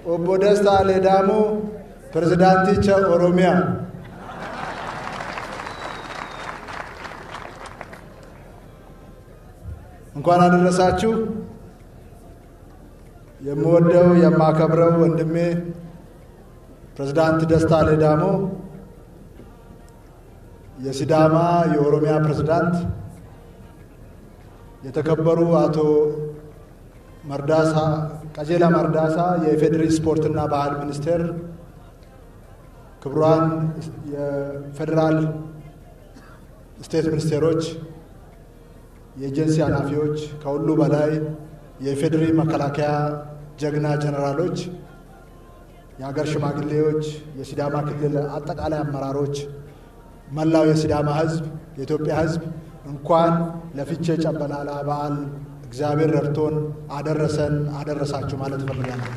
obbo Dastaa Ledamoo pireziዳንቲcha ኦሮሚያ እንኳን አደረሳችሁ። የምወደው የማከብረው ወንድሜ ፕሬዝዳንት ደስታ ሌዳሞ የሲዳማ የኦሮሚያ ፕሬዝዳንት፣ የተከበሩ አቶ መርዳሳ ቀጀላ መርዳሳ የፌዴሪ ስፖርትና ባህል ሚኒስቴር፣ ክቡራን የፌዴራል ስቴት ሚኒስቴሮች፣ የኤጀንሲ ኃላፊዎች፣ ከሁሉ በላይ የፌዴሪ መከላከያ ጀግና ጀነራሎች፣ የሀገር ሽማግሌዎች፣ የሲዳማ ክልል አጠቃላይ አመራሮች፣ መላው የሲዳማ ሕዝብ፣ የኢትዮጵያ ሕዝብ እንኳን ለፊቼ ጨምበላላ በዓል እግዚአብሔር ረድቶን አደረሰን አደረሳችሁ ማለት እፈልጋለሁ።